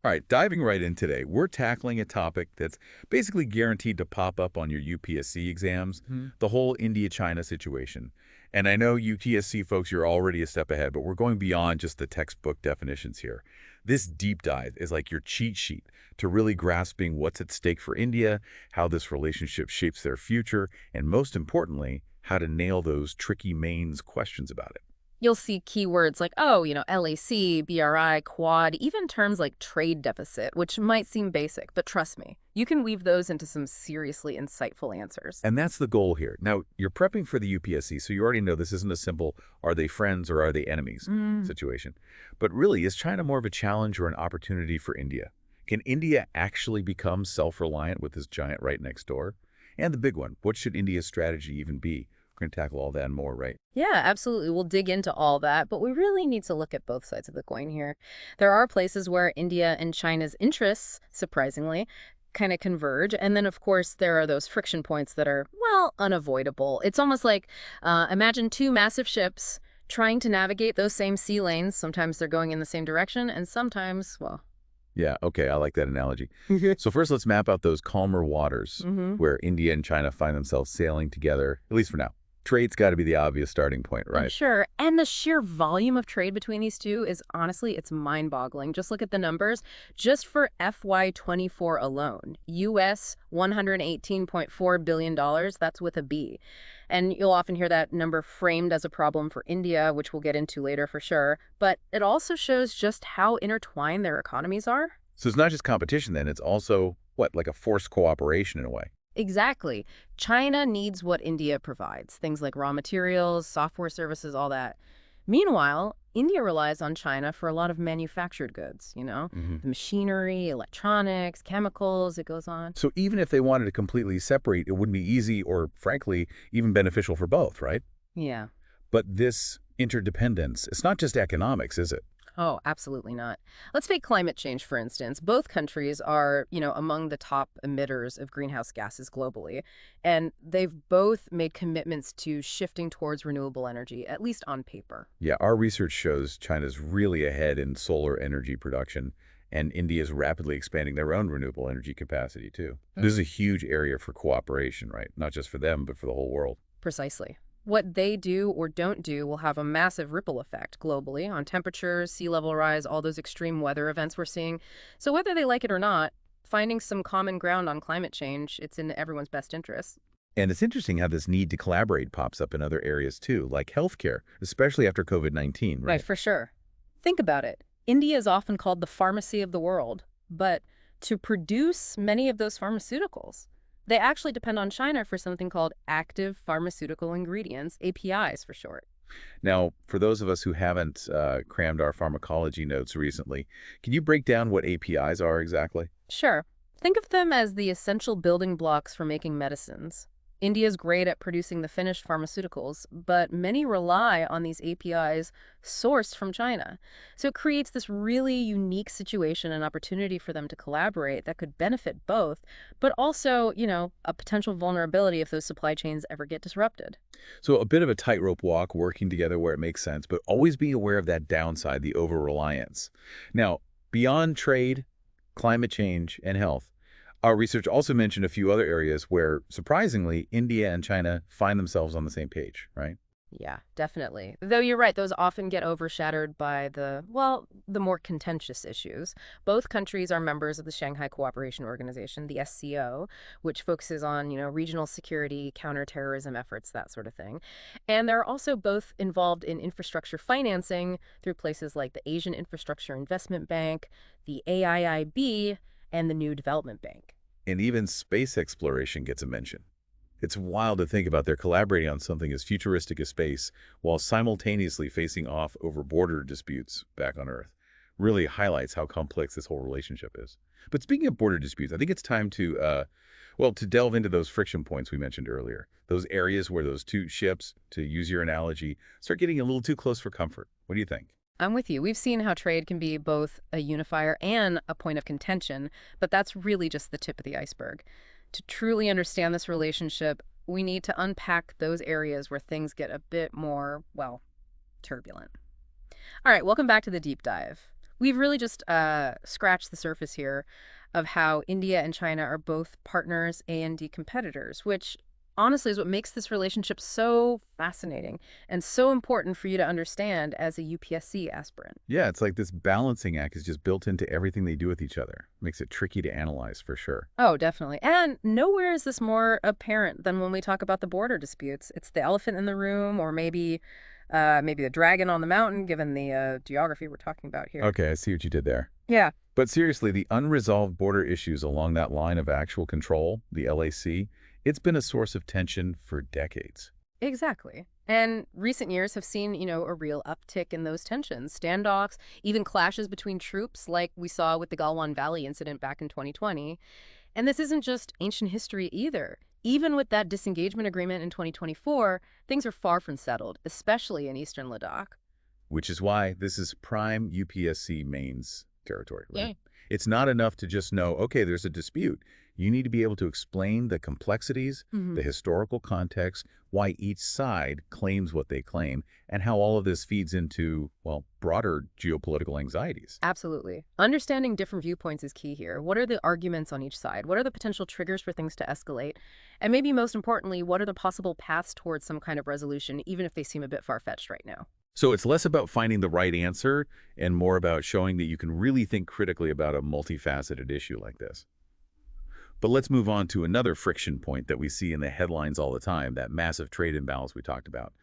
All right, diving right in today, we're tackling a topic that's basically guaranteed to pop up on your UPSC exams, Mhm. the whole India-China situation. And I know UTSC folks, you're already a step ahead, but we're going beyond just the textbook definitions here. This deep dive is like your cheat sheet to really grasping what's at stake for India, how this relationship shapes their future, and most importantly, how to nail those tricky mains questions about it. You'll see keywords like, oh, LAC, BRI, Quad, even terms like trade deficit, which might seem basic, but trust me, you can weave those into some seriously insightful answers. And that's the goal here. Now, you're prepping for the UPSC, so you already know this isn't a simple are they friends or are they enemies Mm. situation. But really, is China more of a challenge or an opportunity for India? Can India actually become self-reliant with this giant right next door? And the big one, what should India's strategy even be? We're going to tackle all that and more, right? Yeah, absolutely. We'll dig into all that, but we really need to look at both sides of the coin here. There are places where India and China's interests, surprisingly, kind of converge. And then, of course, there are those friction points that are, well, unavoidable. It's almost like imagine two massive ships trying to navigate those same sea lanes. Sometimes they're going in the same direction, and sometimes, well, Yeah, okay, I like that analogy. Mhm. So first, let's map out those calmer waters hmm where India and China find themselves sailing together, at least for now. Trade's got to be the obvious starting point, Oh, right? sure. And the sheer volume of trade between these two is honestly, it's mind-boggling. Just look at the numbers. Just for FY24 alone, US $118.4 billion, that's with a B. And you'll often hear that number framed as a problem for India, which we'll get into later for sure. But it also shows just how intertwined their economies are. So it's not just competition then, it's also, what, like a forced cooperation in a way. Exactly. China needs what India provides, things like raw materials, software services, all that. Meanwhile, India relies on China for a lot of manufactured goods, Hmm. the machinery, electronics, chemicals, it goes on. So even if they wanted to completely separate, it wouldn't be easy or, frankly, even beneficial for both, right? Yeah. But this interdependence, it's not just economics, is it? Oh, absolutely not. Let's take climate change, for instance. Both countries are, among the top emitters of greenhouse gases globally, and they've both made commitments to shifting towards renewable energy, at least on paper. Yeah, our research shows China's really ahead in solar energy production, and India is rapidly expanding their own renewable energy capacity, too. This is a huge area for cooperation, right? Not just for them, but for the whole world. Precisely. What they do or don't do will have a massive ripple effect globally on temperatures, sea level rise, all those extreme weather events we're seeing. So whether they like it or not, finding some common ground on climate change, it's in everyone's best interest. And it's interesting how this need to collaborate pops up in other areas, too, like healthcare, especially after COVID-19, Right, right? for sure. Think about it. India is often called the pharmacy of the world, but to produce many of those pharmaceuticals, they actually depend on China for something called active pharmaceutical ingredients, APIs for short. Now, for those of us who haven't crammed our pharmacology notes recently, can you break down what APIs are exactly? Sure. Think of them as the essential building blocks for making medicines. India's great at producing the finished pharmaceuticals, but many rely on these APIs sourced from China. So it creates this really unique situation and opportunity for them to collaborate that could benefit both, but also, a potential vulnerability if those supply chains ever get disrupted. So a bit of a tightrope walk, working together where it makes sense, but always be aware of that downside, the over-reliance. Now, beyond trade, climate change, and health, our research also mentioned a few other areas where, surprisingly, India and China find themselves on the same page, right? Yeah, definitely. Though you're right, those often get overshadowed by the more contentious issues. Both countries are members of the Shanghai Cooperation Organization, the SCO, which focuses on, regional security, counterterrorism efforts, that sort of thing. And they're also both involved in infrastructure financing through places like the Asian Infrastructure Investment Bank, the AIIB, and the New Development Bank. And even space exploration gets a mention. It's wild to think about their collaborating on something as futuristic as space while simultaneously facing off over border disputes back on Earth. Really highlights how complex this whole relationship is. But speaking of border disputes, I think it's time to delve into those friction points we mentioned earlier. Those areas where those two ships, to use your analogy, start getting a little too close for comfort. What do you think? I'm with you. We've seen how trade can be both a unifier and a point of contention, but that's really just the tip of the iceberg. To truly understand this relationship, we need to unpack those areas where things get a bit more, well, turbulent. All right, welcome back to the deep dive. We've really just scratched the surface here of how India and China are both partners and competitors, which honestly is what makes this relationship so fascinating and so important for you to understand as a UPSC aspirant. Yeah, it's like this balancing act is just built into everything they do with each other. Makes it tricky to analyze for sure. Oh, definitely. And nowhere is this more apparent than when we talk about the border disputes. It's the elephant in the room, or maybe the dragon on the mountain, given the geography we're talking about here. Okay, I see what you did there. Yeah. But seriously, the unresolved border issues along that line of actual control, the LAC, it's been a source of tension for decades. Exactly. And recent years have seen, a real uptick in those tensions, standoffs, even clashes between troops, like we saw with the Galwan Valley incident back in 2020. And this isn't just ancient history either. Even with that disengagement agreement in 2024, things are far from settled, especially in eastern Ladakh. Which is why this is prime UPSC mains territory, right? Yeah. It's not enough to just know, okay, there's a dispute. You need to be able to explain the complexities, Hmm. the historical context, why each side claims what they claim, and how all of this feeds into, well, broader geopolitical anxieties. Absolutely. Understanding different viewpoints is key here. What are the arguments on each side? What are the potential triggers for things to escalate? And maybe most importantly, what are the possible paths towards some kind of resolution, even if they seem a bit far-fetched right now? So it's less about finding the right answer and more about showing that you can really think critically about a multifaceted issue like this. But let's move on to another friction point that we see in the headlines all the time, that massive trade imbalance we talked about.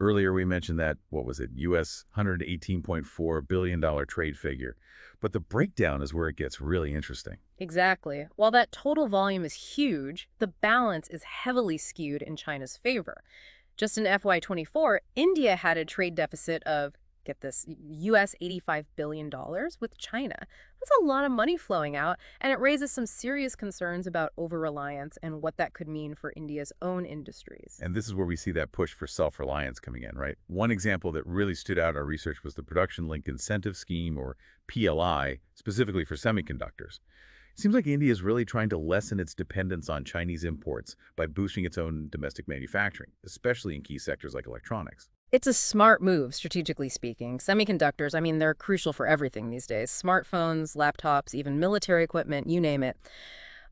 Earlier, we mentioned that, what was it, U.S. $118.4 billion trade figure. But the breakdown is where it gets really interesting. Exactly. While that total volume is huge, the balance is heavily skewed in China's favor. Just in FY24, India had a trade deficit of, get this, US $85 billion dollars with China. That's a lot of money flowing out, and it raises some serious concerns about over-reliance and what that could mean for India's own industries. And this is where we see that push for self-reliance coming in, right? One example that really stood out in our research was the Production Linked Incentive Scheme, or PLI, specifically for semiconductors. It seems like India is really trying to lessen its dependence on Chinese imports by boosting its own domestic manufacturing, especially in key sectors like electronics. It's a smart move, strategically speaking. Semiconductors, I mean, they're crucial for everything these days. Smartphones, laptops, even military equipment, you name it.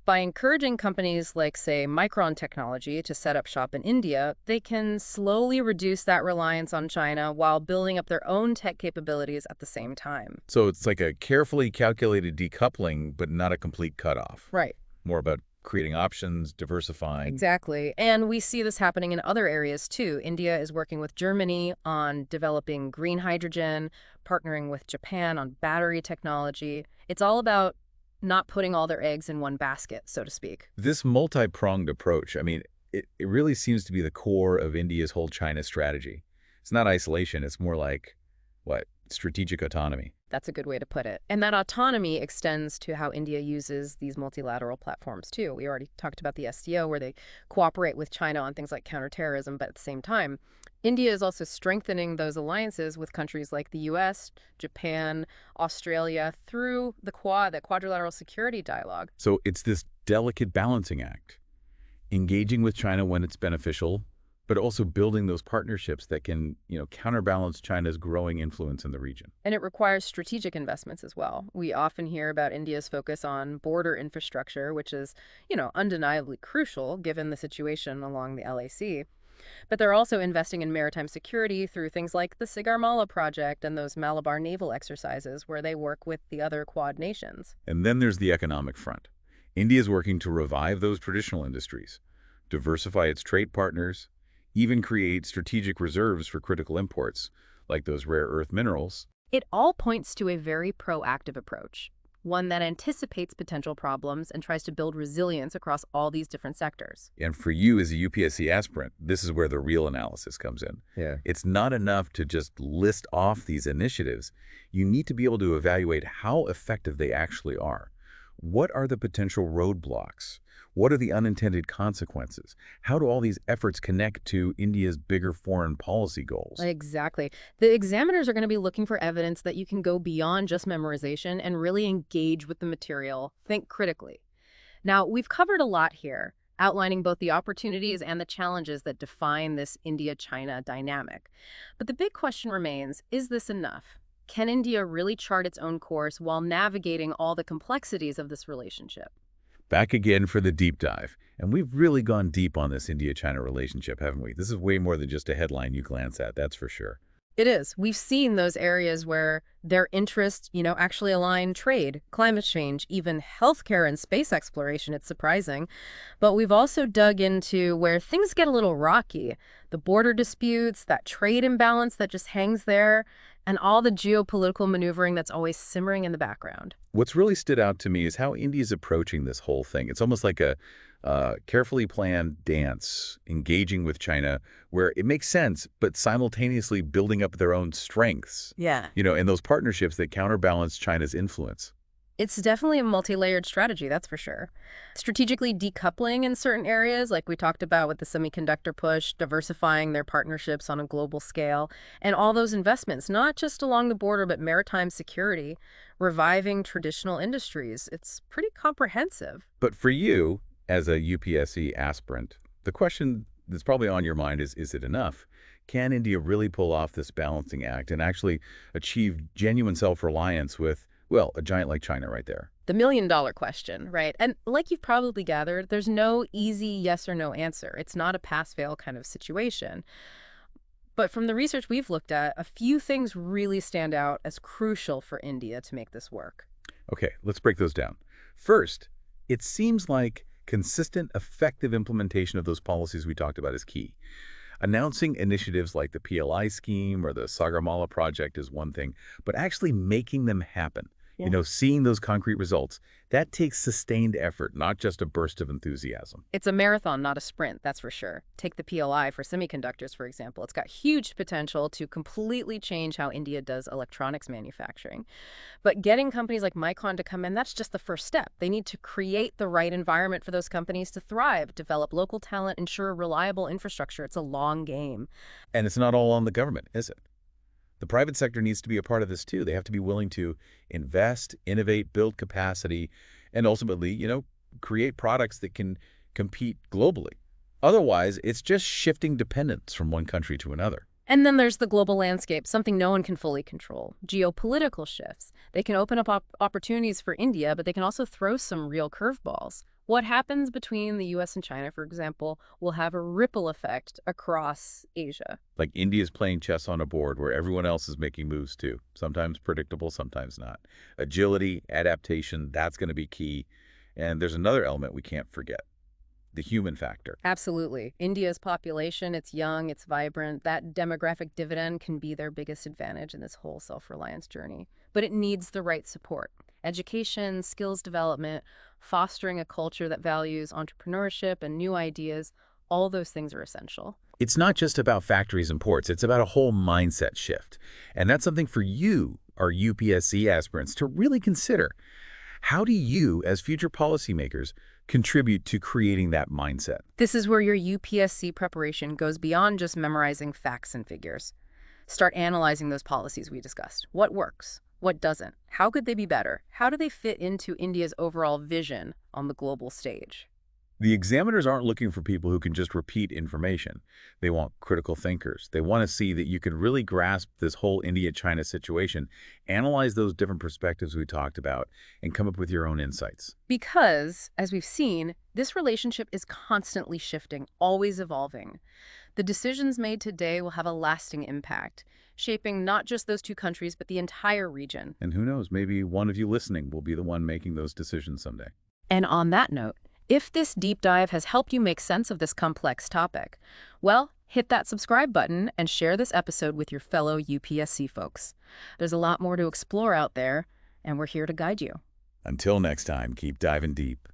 By encouraging companies like, say, Micron Technology to set up shop in India, they can slowly reduce that reliance on China while building up their own tech capabilities at the same time. So it's like a carefully calculated decoupling, but not a complete cutoff. Right. More about creating options, diversifying. Exactly. And we see this happening in other areas too. India is working with Germany on developing green hydrogen, partnering with Japan on battery technology. It's all about not putting all their eggs in one basket, so to speak. This multi-pronged approach, I mean, it really seems to be the core of India's whole China strategy. It's not isolation, it's more like, what, strategic autonomy. That's a good way to put it. And that autonomy extends to how India uses these multilateral platforms, too. We already talked about the SCO, where they cooperate with China on things like counterterrorism, but at the same time, India is also strengthening those alliances with countries like the U.S., Japan, Australia, through the Quad, the Quadrilateral Security Dialogue. So it's this delicate balancing act, engaging with China when it's beneficial, but also building those partnerships that can, counterbalance China's growing influence in the region. And it requires strategic investments as well. We often hear about India's focus on border infrastructure, which is, undeniably crucial given the situation along the LAC. But they're also investing in maritime security through things like the Sagarmala project and those Malabar naval exercises where they work with the other Quad nations. And then there's the economic front. India is working to revive those traditional industries, diversify its trade partners, even create strategic reserves for critical imports, like those rare earth minerals. It all points to a very proactive approach, one that anticipates potential problems and tries to build resilience across all these different sectors. And for you as a UPSC aspirant, this is where the real analysis comes in. Yeah. It's not enough to just list off these initiatives. You need to be able to evaluate how effective they actually are. What are the potential roadblocks? What are the unintended consequences? How do all these efforts connect to India's bigger foreign policy goals? Exactly. The examiners are going to be looking for evidence that you can go beyond just memorization and really engage with the material, think critically. Now, we've covered a lot here, outlining both the opportunities and the challenges that define this India-China dynamic. But the big question remains, is this enough? Can India really chart its own course while navigating all the complexities of this relationship? Back again for the deep dive. And we've really gone deep on this India-China relationship, haven't we? This is way more than just a headline you glance at, that's for sure. It is. We've seen those areas where their interests, actually align: trade, climate change, even healthcare and space exploration. It's surprising. But we've also dug into where things get a little rocky: the border disputes, that trade imbalance that just hangs there, and all the geopolitical maneuvering that's always simmering in the background. What's really stood out to me is how India's approaching this whole thing. It's almost like a carefully planned dance, engaging with China, where it makes sense, but simultaneously building up their own strengths, Yeah. and those partnerships that counterbalance China's influence. It's definitely a multi-layered strategy, that's for sure. Strategically decoupling in certain areas, like we talked about with the semiconductor push, diversifying their partnerships on a global scale, and all those investments, not just along the border, but maritime security, reviving traditional industries. It's pretty comprehensive. But for you, as a UPSC aspirant, the question that's probably on your mind is it enough? Can India really pull off this balancing act and actually achieve genuine self-reliance with, well, a giant like China right there? The million-dollar question, right? And like you've probably gathered, there's no easy yes or no answer. It's not a pass-fail kind of situation. But from the research we've looked at, a few things really stand out as crucial for India to make this work. Okay, let's break those down. First, it seems like consistent, effective implementation of those policies we talked about is key. Announcing initiatives like the PLI scheme or the Sagarmala project is one thing, but actually making them happen, seeing those concrete results, that takes sustained effort, not just a burst of enthusiasm. It's a marathon, not a sprint, that's for sure. Take the PLI for semiconductors, for example. It's got huge potential to completely change how India does electronics manufacturing. But getting companies like Micron to come in, that's just the first step. They need to create the right environment for those companies to thrive, develop local talent, ensure reliable infrastructure. It's a long game. And it's not all on the government, is it? The private sector needs to be a part of this too. They have to be willing to invest, innovate, build capacity, and ultimately, create products that can compete globally. Otherwise, it's just shifting dependence from one country to another. And then there's the global landscape, something no one can fully control. Geopolitical shifts. They can open up opportunities for India, but they can also throw some real curveballs. What happens between the US and China, for example, will have a ripple effect across Asia. Like India's playing chess on a board where everyone else is making moves too. Sometimes predictable, sometimes not. Agility, adaptation, that's going to be key. And there's another element we can't forget: the human factor. Absolutely. India's population, it's young, it's vibrant. That demographic dividend can be their biggest advantage in this whole self-reliance journey. But it needs the right support. Education, skills development, fostering a culture that values entrepreneurship and new ideas, all those things are essential. It's not just about factories and ports. It's about a whole mindset shift. And that's something for you, our UPSC aspirants, to really consider. How do you, as future policymakers, contribute to creating that mindset? This is where your UPSC preparation goes beyond just memorizing facts and figures. Start analyzing those policies we discussed. What works? What doesn't? How could they be better? How do they fit into India's overall vision on the global stage? The examiners aren't looking for people who can just repeat information. They want critical thinkers. They want to see that you can really grasp this whole India-China situation, analyze those different perspectives we talked about, and come up with your own insights. Because, as we've seen, this relationship is constantly shifting, always evolving. The decisions made today will have a lasting impact, shaping not just those two countries, but the entire region. And who knows, maybe one of you listening will be the one making those decisions someday. And on that note, if this deep dive has helped you make sense of this complex topic, well, hit that subscribe button and share this episode with your fellow UPSC folks. There's a lot more to explore out there, and we're here to guide you. Until next time, keep diving deep.